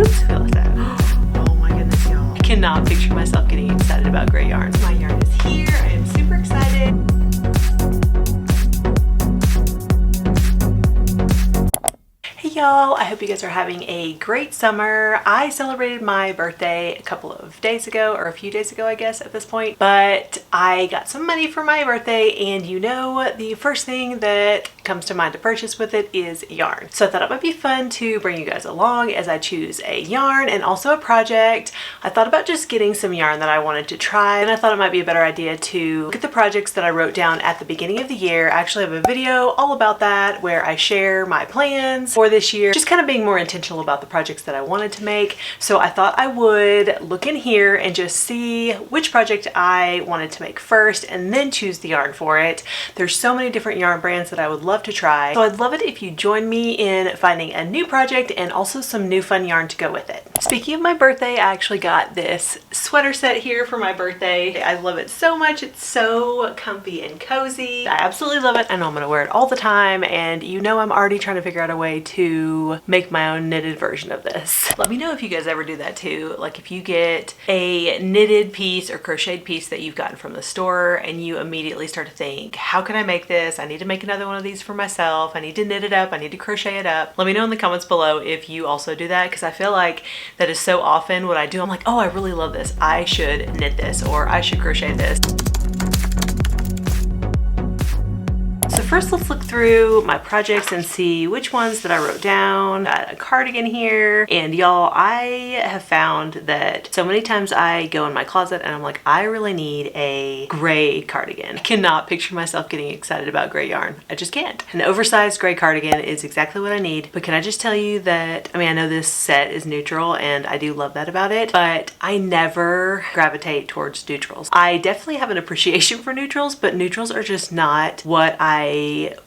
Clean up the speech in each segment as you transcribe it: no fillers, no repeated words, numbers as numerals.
Oops, feel like that. Oh my goodness, y'all. I cannot picture myself getting excited about gray yarns. My yarn is here. I am super excited. Y'all, I hope you guys are having a great summer. I celebrated my birthday a couple of days ago, or a few days ago I guess at this point, but I got some money for my birthday, and you know the first thing that comes to mind to purchase with it is yarn. So I thought it might be fun to bring you guys along as I choose a yarn and also a project. I thought about just getting some yarn that I wanted to try, and I thought it might be a better idea to look at the projects that I wrote down at the beginning of the year. I actually have a video all about that where I share my plans for this year, just kind of being more intentional about the projects that I wanted to make. So I thought I would look in here and just see which project I wanted to make first and then choose the yarn for it. There's so many different yarn brands that I would love to try. So I'd love it if you join me in finding a new project and also some new fun yarn to go with it. Speaking of my birthday, I actually got this sweater set here for my birthday. I love it so much. It's so comfy and cozy. I absolutely love it. I know I'm gonna wear it all the time, and you know I'm already trying to figure out a way to make my own knitted version of this. Let me know if you guys ever do that too. Like if you get a knitted piece or crocheted piece that you've gotten from the store and you immediately start to think, how can I make this? I need to make another one of these for myself. I need to knit it up. I need to crochet it up. Let me know in the comments below if you also do that, because I feel like that is so often what I do. I'm like, oh, I really love this. I should knit this, or I should crochet this. So first let's look through my projects and see which ones that I wrote down. Got a cardigan here, and y'all, I have found that so many times I go in my closet and I'm like, I really need a gray cardigan. I cannot picture myself getting excited about gray yarn. I just can't. An oversized gray cardigan is exactly what I need, but can I just tell you that, I mean, I know this set is neutral and I do love that about it, but I never gravitate towards neutrals. I definitely have an appreciation for neutrals, but neutrals are just not what I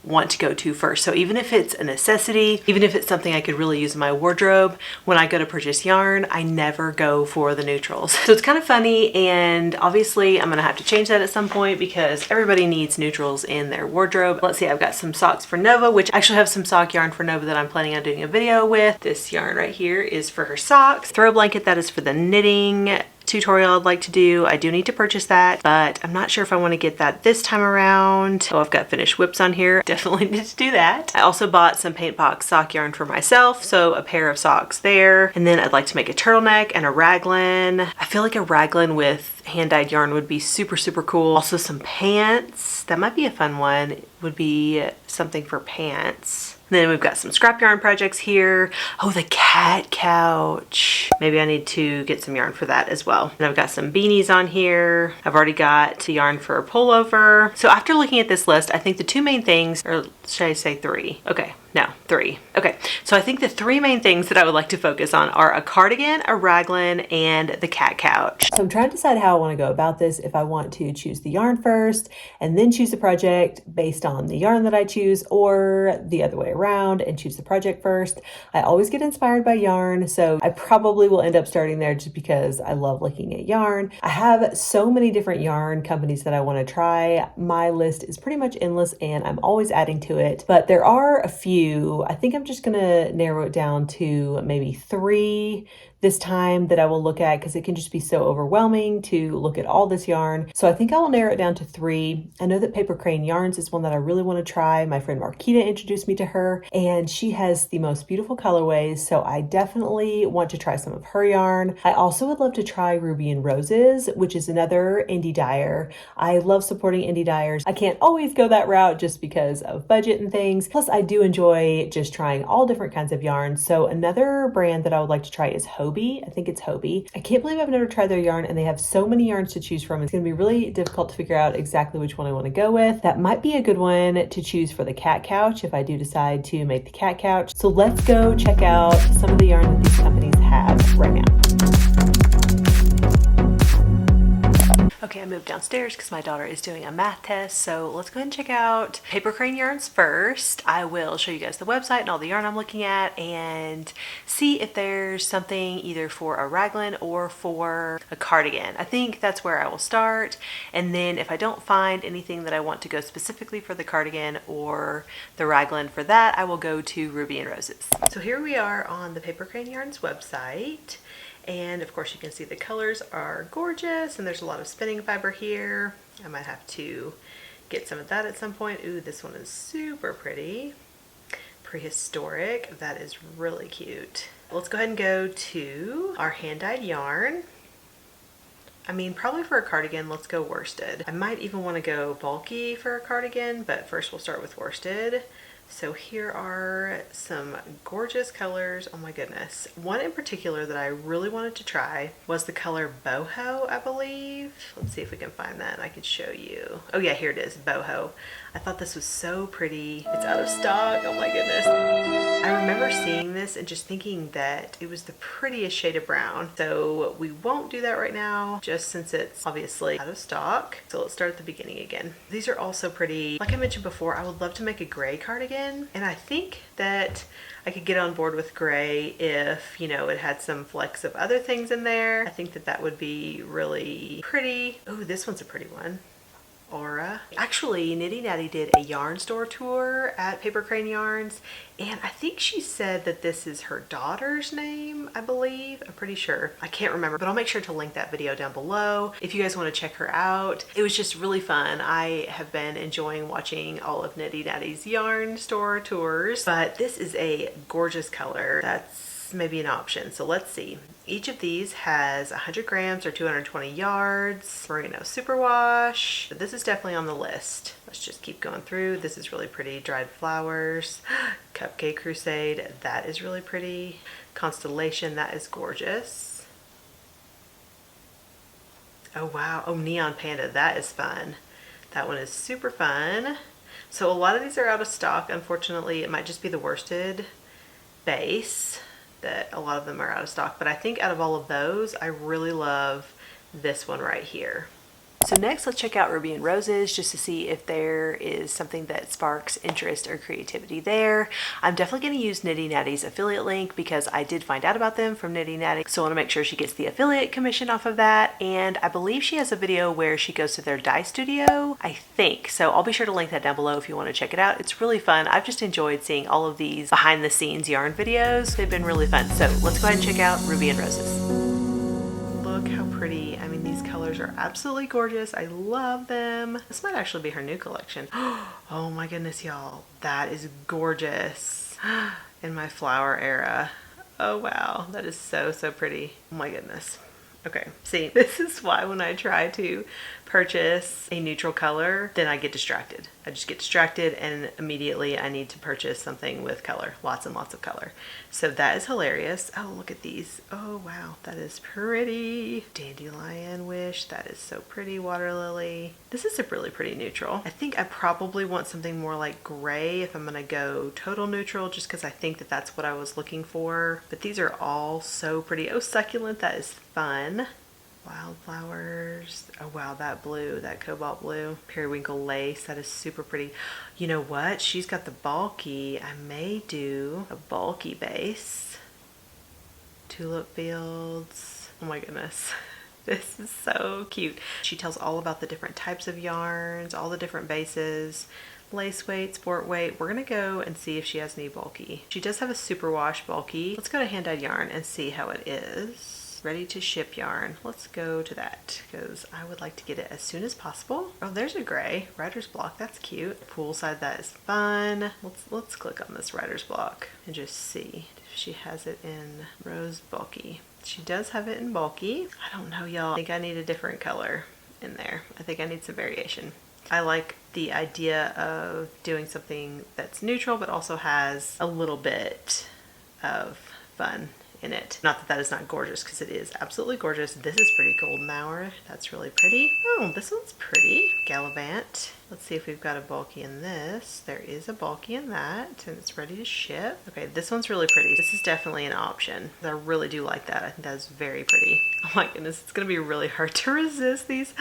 want to go to first. So even if it's a necessity, even if it's something I could really use in my wardrobe, when I go to purchase yarn, I never go for the neutrals. So it's kind of funny, and obviously I'm gonna have to change that at some point because everybody needs neutrals in their wardrobe. Let's see, I've got some socks for Nova, which I actually have some sock yarn for Nova that I'm planning on doing a video with. This yarn right here is for her socks. Throw blanket, that is for the knitting tutorial I'd like to do. I do need to purchase that, but I'm not sure if I want to get that this time around. Oh, I've got finished whips on here. Definitely need to do that. I also bought some paint box sock yarn for myself, so a pair of socks there. And then I'd like to make a turtleneck and a raglan. I feel like a raglan with hand-dyed yarn would be super, super cool. Also some pants. That might be a fun one. It would be something for pants. Then we've got some scrap yarn projects here. Oh, the cat couch. Maybe I need to get some yarn for that as well. And I've got some beanies on here. I've already got the yarn for a pullover. So after looking at this list, I think the two main things, or should I say three? Okay. No, three. Okay, so I think the three main things that I would like to focus on are a cardigan, a raglan, and the cat couch. So I'm trying to decide how I want to go about this, if I want to choose the yarn first and then choose the project based on the yarn that I choose, or the other way around and choose the project first. I always get inspired by yarn, so I probably will end up starting there just because I love looking at yarn. I have so many different yarn companies that I want to try. My list is pretty much endless and I'm always adding to it, but there are a few. I think I'm just gonna narrow it down to maybe three this time that I will look at, because it can just be so overwhelming to look at all this yarn. So I think I will narrow it down to three. I know that Paper Crane Yarns is one that I really want to try. My friend Marquita introduced me to her, and she has the most beautiful colorways, so I definitely want to try some of her yarn. I also would love to try Ruby and Roses, which is another indie dyer. I love supporting indie dyers. I can't always go that route just because of budget and things. Plus, I do enjoy just trying all different kinds of yarns. So another brand that I would like to try is Hobbii. I think it's Hobbii. I can't believe I've never tried their yarn, and they have so many yarns to choose from. It's going to be really difficult to figure out exactly which one I want to go with. That might be a good one to choose for the cat couch if I do decide to make the cat couch. So let's go check out some of the yarn that these companies have right now. Okay, I'm move downstairs because my daughter is doing a math test. So let's go ahead and check out paper crane yarns first. I will show you guys the website and all the yarn I'm looking at and see if there's something either for a raglan or for a cardigan. I think that's where I will start. And then if I don't find anything that I want to go specifically for the cardigan or the raglan for that, I will go to Ruby and Roses. So here we are on the Paper Crane Yarns website. And of course you can see the colors are gorgeous and there's a lot of spinning fiber here. I might have to get some of that at some point. Ooh, this one is super pretty. Prehistoric. That is really cute. Let's go ahead and go to our hand-dyed yarn. I mean, probably for a cardigan, let's go worsted. I might even want to go bulky for a cardigan, but first we'll start with worsted. So here are some gorgeous colors. Oh my goodness. One in particular that I really wanted to try was the color boho, I believe. Let's see if we can find that. I could show you. Oh yeah, here it is, boho. I thought this was so pretty. It's out of stock. Oh my goodness. I remember seeing this and just thinking that it was the prettiest shade of brown. So we won't do that right now, just since it's obviously out of stock. So let's start at the beginning again. These are also pretty. Like I mentioned before, I would love to make a gray cardigan. And I think that I could get on board with gray if, you know, it had some flecks of other things in there. I think that that would be really pretty. Oh, this one's a pretty one. Aura. Actually, Nitty Natty did a yarn store tour at Paper Crane Yarns, and I think she said that this is her daughter's name, I believe. I'm pretty sure. I can't remember, but I'll make sure to link that video down below if you guys want to check her out. It was just really fun. I have been enjoying watching all of Nitty Natty's yarn store tours, but this is a gorgeous color. That's maybe an option. So let's see. Each of these has 100 grams or 220 yards. Merino superwash. This is definitely on the list. Let's just keep going through. This is really pretty. Dried flowers. Cupcake Crusade. That is really pretty. Constellation. That is gorgeous. Oh wow. Oh, Neon Panda. That is fun. That one is super fun. So a lot of these are out of stock. Unfortunately, it might just be the worsted base that a lot of them are out of stock, but I think out of all of those, I really love this one right here. So next, let's check out Ruby and Roses just to see if there is something that sparks interest or creativity there. I'm definitely going to use Nitty Natty's affiliate link because I did find out about them from Nitty Natty. So I want to make sure she gets the affiliate commission off of that. And I believe she has a video where she goes to their dye studio, I think. So I'll be sure to link that down below if you want to check it out. It's really fun. I've just enjoyed seeing all of these behind the scenes yarn videos. They've been really fun. So let's go ahead and check out Ruby and Roses. Look how pretty. I mean, these colors are absolutely gorgeous. I love them. This might actually be her new collection. Oh my goodness, y'all. That is gorgeous. In my flower era. Oh wow. That is so, so pretty. Oh my goodness. Okay, see, this is why when I try to purchase a neutral color, then I get distracted. I just get distracted and immediately I need to purchase something with color, lots and lots of color. So that is hilarious. Oh, look at these. Oh, wow, that is pretty. Dandelion Wish, that is so pretty. Water Lily. This is a really pretty neutral. I think I probably want something more like gray if I'm gonna go total neutral, just because I think that that's what I was looking for. But these are all so pretty. Oh, Succulent, that is fun. Wildflowers. Oh wow, that blue, that cobalt blue. Periwinkle Lace, that is super pretty. You know what? She's got the bulky. I may do a bulky base. Tulip Fields. Oh my goodness. This is so cute. She tells all about the different types of yarns, all the different bases. Lace weight, sport weight. We're gonna go and see if she has any bulky. She does have a superwash bulky. Let's go to Hand Dyed Yarn and see how it is. Ready to ship yarn. Let's go to that because I would like to get it as soon as possible. Oh, there's a gray writer's block. That's cute. Poolside, that is fun. Let's click on this writer's block and just see if she has it in rose bulky. She does have it in bulky. I don't know, y'all. I think I need a different color in there. I think I need some variation. I like the idea of doing something that's neutral but also has a little bit of fun in it. Not that that is not gorgeous, because it is absolutely gorgeous. This is pretty. Golden Hour, that's really pretty. Oh, this one's pretty. Gallivant. Let's see if we've got a bulky in this. There is a bulky in that, and it's ready to ship. Okay, this one's really pretty. This is definitely an option. I really do like that. I think that is very pretty. Oh my goodness, it's gonna be really hard to resist these.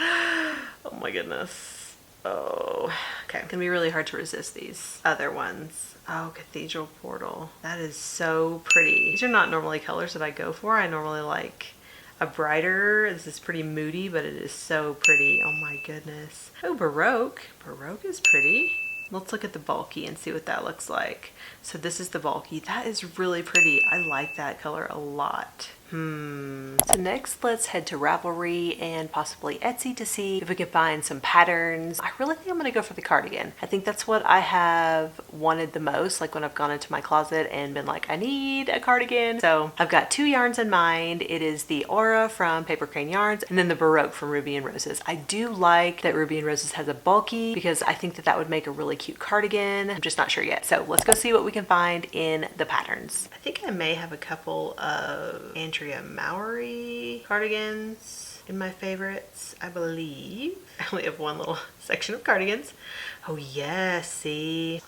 Oh my goodness. Oh, okay. It's gonna be really hard to resist these other ones. Oh, Cathedral Portal. That is so pretty. These are not normally colors that I go for. I normally like a brighter. This is pretty moody, but it is so pretty. Oh my goodness. Oh, Baroque. Baroque is pretty. Let's look at the bulky and see what that looks like. So this is the bulky. That is really pretty. I like that color a lot. So next let's head to Ravelry and possibly Etsy to see if we can find some patterns. I really think I'm gonna go for the cardigan. I think that's what I have wanted the most, like when I've gone into my closet and been like, I need a cardigan. So I've got two yarns in mind. It is the Aura from Paper Crane Yarns and then the Baroque from Ruby and Roses. I do like that Ruby and Roses has a bulky because I think that that would make a really cute cardigan. I'm just not sure yet. So let's go see what we can find in the patterns. I think I may have a couple of Andrea Mowry cardigans in my favorites, I believe. I only have one little section of cardigans. Oh yes, see?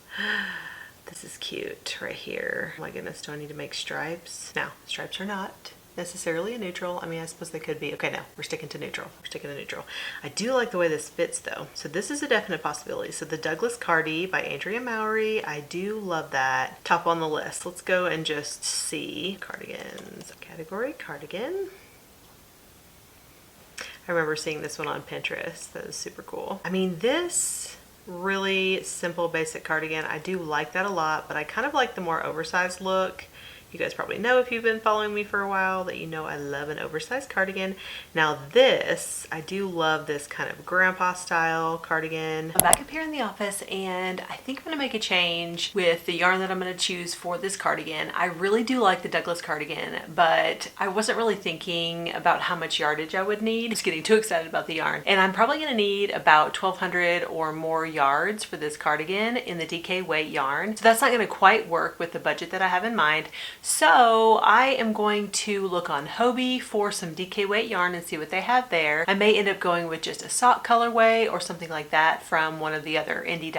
This is cute right here. Oh my goodness, do I need to make stripes? No, stripes are not necessarily a neutral. I mean, I suppose they could be. Okay, no, we're sticking to neutral. We're sticking to neutral. I do like the way this fits though. So this is a definite possibility. So the Douglas Cardi by Andrea Mowry. I do love that. Top on the list. Let's go and just see cardigans. Category cardigan. I remember seeing this one on Pinterest. That is super cool. I mean, this really simple basic cardigan, I do like that a lot, but I kind of like the more oversized look. You guys probably know if you've been following me for a while that you know I love an oversized cardigan. Now this, I do love this kind of grandpa style cardigan. I'm back up here in the office and I think I'm gonna make a change with the yarn that I'm gonna choose for this cardigan. I really do like the Douglas cardigan, but I wasn't really thinking about how much yardage I would need. Just getting too excited about the yarn. And I'm probably gonna need about 1,200 or more yards for this cardigan in the DK weight yarn. So that's not gonna quite work with the budget that I have in mind. So I am going to look on Hobbii for some DK weight yarn and see what they have there. I may end up going with just a sock colorway or something like that from one of the other indie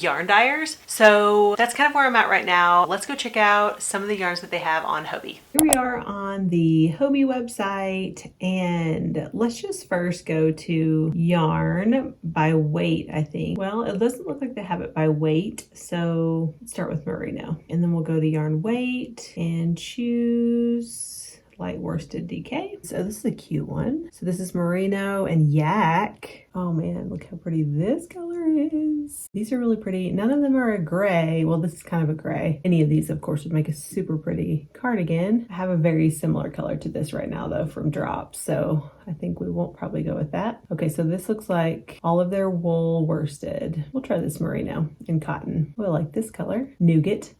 yarn dyers. So that's kind of where I'm at right now. Let's go check out some of the yarns that they have on Hobbii. Here we are on the Hobbii website and let's just first go to yarn by weight, I think. Well, it doesn't look like they have it by weight. So let's start with merino and then we'll go to yarn weight and choose light worsted DK. So this is a cute one. So this is merino and yak. Oh man, look how pretty this color is. These are really pretty. None of them are a gray. Well, this is kind of a gray. Any of these, of course, would make a super pretty cardigan. I have a very similar color to this right now though from Drops. So I think we won't probably go with that. Okay, so this looks like all of their wool worsted. We'll try this merino and cotton. Oh, I like this color. Nougat.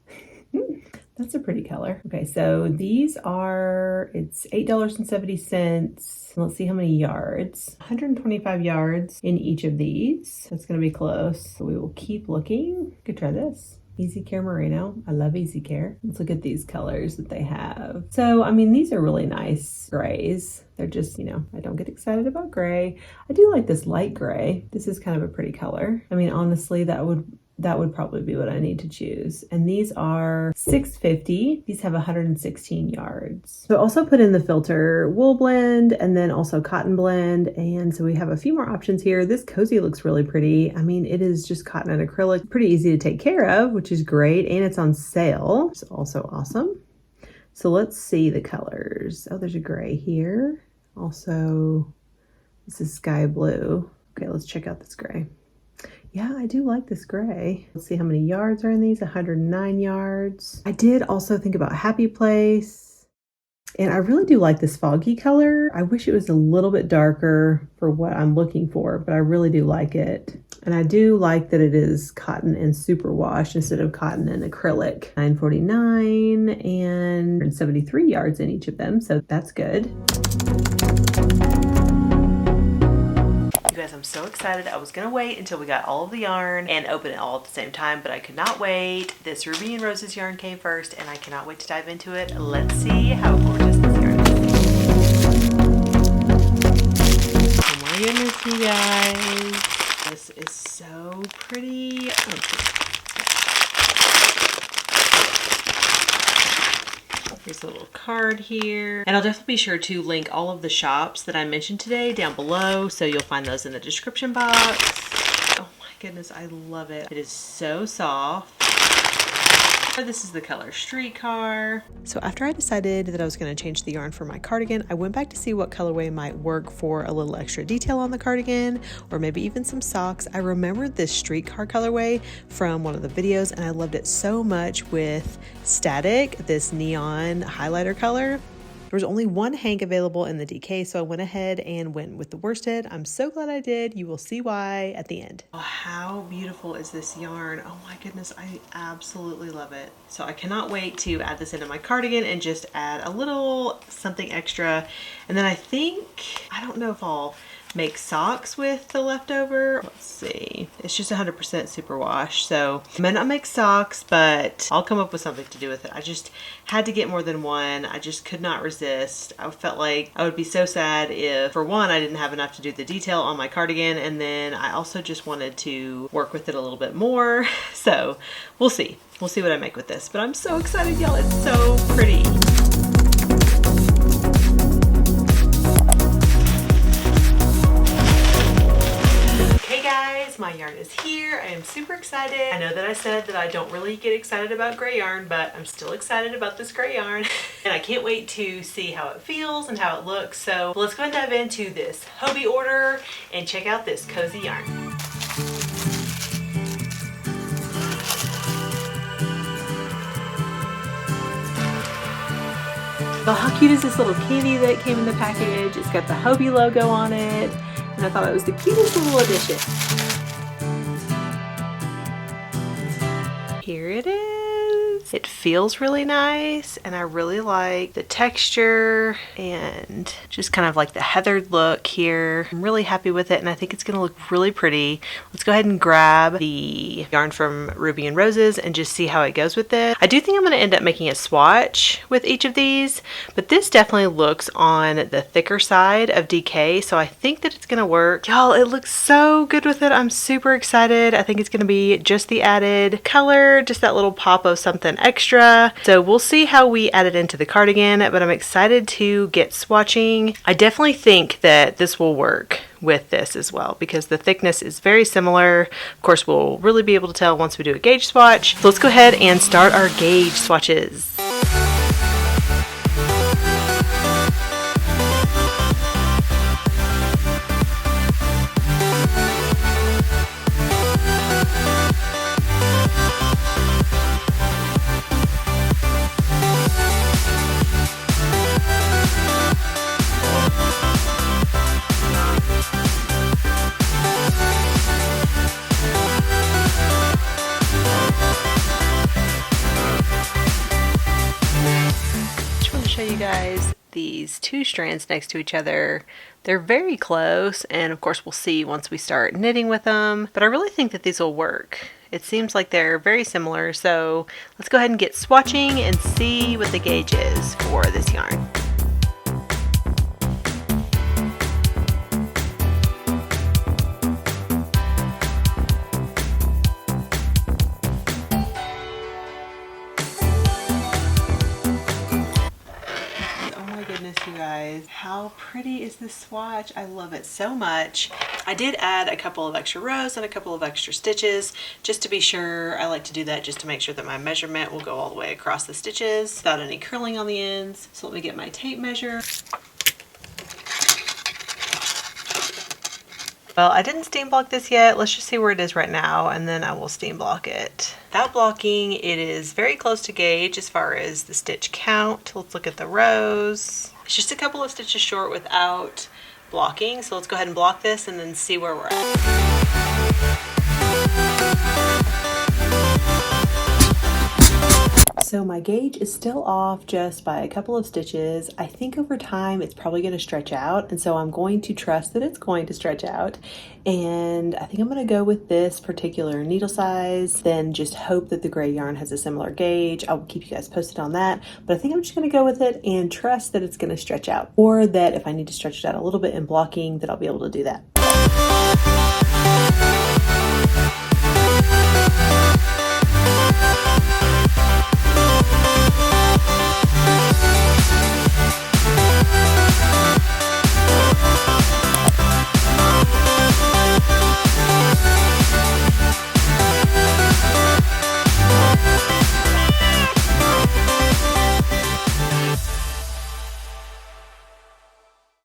That's a pretty color. Okay, so these are, it's $8.70. Let's see how many yards. 125 yards in each of these. That's gonna be close. So we will keep looking. Could try this. Easy Care Merino. I love Easy Care. Let's look at these colors that they have. So, I mean, these are really nice grays. They're just, you know, I don't get excited about gray. I do like this light gray. This is kind of a pretty color. I mean, honestly, that would probably be what I need to choose. And these are $6.50. These have 116 yards. So I also put in the filter wool blend and then also cotton blend. And so we have a few more options here. This cozy looks really pretty. I mean, it is just cotton and acrylic, pretty easy to take care of, which is great. And it's on sale. It's also awesome. So let's see the colors. Oh, there's a gray here. Also, this is sky blue. Okay, let's check out this gray. Yeah, I do like this gray. Let's see how many yards are in these. 109 yards. I did also think about Happy Place. And I really do like this foggy color. I wish it was a little bit darker for what I'm looking for, but I really do like it. And I do like that it is cotton and superwash instead of cotton and acrylic. 949 and 73 yards in each of them, so that's good. You guys, I'm so excited. I was gonna wait until we got all of the yarn and open it all at the same time, but I could not wait. This Ruby and Roses yarn came first and I cannot wait to dive into it. Let's see how gorgeous this yarn is. Oh my goodness, you guys. This is so pretty. There's a little card here. And I'll definitely be sure to link all of the shops that I mentioned today down below, so you'll find those in the description box. Oh my goodness, I love it. It is so soft. This is the color Streetcar. So after I decided that I was going to change the yarn for my cardigan, I went back to see what colorway might work for a little extra detail on the cardigan, or maybe even some socks. I remembered this Streetcar colorway from one of the videos, and I loved it so much with Static, this neon highlighter color. There was only one hank available in the DK, so I went ahead and went with the worsted. I'm so glad I did. You will see why at the end. Oh, how beautiful is this yarn? Oh my goodness, I absolutely love it. So I cannot wait to add this into my cardigan and just add a little something extra. And then I don't know if I'll make socks with the leftover. Let's see. It's just 100% superwash, so I might not make socks, but I'll come up with something to do with it. I just had to get more than one. I just could not resist. I felt like I would be so sad if, for one, I didn't have enough to do the detail on my cardigan, and then I also just wanted to work with it a little bit more. So we'll see. We'll see what I make with this, but I'm so excited, y'all. It's so pretty. My yarn is here. I am super excited. I know that I said that I don't really get excited about gray yarn, but I'm still excited about this gray yarn. And I can't wait to see how it feels and how it looks. So let's go and dive into this Hobbii order and check out this cozy yarn. Well, how cute is this little candy that came in the package? It's got the Hobbii logo on it, and I thought it was the cutest little addition. Here it is. It feels really nice, and I really like the texture and just kind of like the heathered look here. I'm really happy with it, and I think it's gonna look really pretty. Let's go ahead and grab the yarn from Ruby and Roses and just see how it goes with it. I do think I'm gonna end up making a swatch with each of these, but this definitely looks on the thicker side of DK, so I think that it's gonna work. Y'all, it looks so good with it. I'm super excited. I think it's gonna be just the added color, just that little pop of something extra. So we'll see how we add it into the cardigan, but I'm excited to get swatching. I definitely think that this will work with this as well because the thickness is very similar. Of course, we'll really be able to tell once we do a gauge swatch. So let's go ahead and start our gauge swatches. You guys these two strands next to each other. They're very close, and of course we'll see once we start knitting with them, but I really think that these will work. It seems like they're very similar, so let's go ahead and get swatching and see what the gauge is for this yarn. You guys, how pretty is this swatch? I love it so much. I did add a couple of extra rows and a couple of extra stitches just to be sure. I like to do that just to make sure that my measurement will go all the way across the stitches without any curling on the ends. So let me get my tape measure. Well, I didn't steam block this yet. Let's just see where it is right now, and then I will steam block it. Without blocking, it is very close to gauge as far as the stitch count. Let's look at the rows. It's just a couple of stitches short without blocking, so let's go ahead and block this and then see where we're at. So my gauge is still off just by a couple of stitches. I think over time it's probably going to stretch out, and so I'm going to trust that it's going to stretch out, and I think I'm going to go with this particular needle size, then just hope that the gray yarn has a similar gauge. I'll keep you guys posted on that, but I think I'm just going to go with it and trust that it's going to stretch out, or that if I need to stretch it out a little bit in blocking that I'll be able to do that.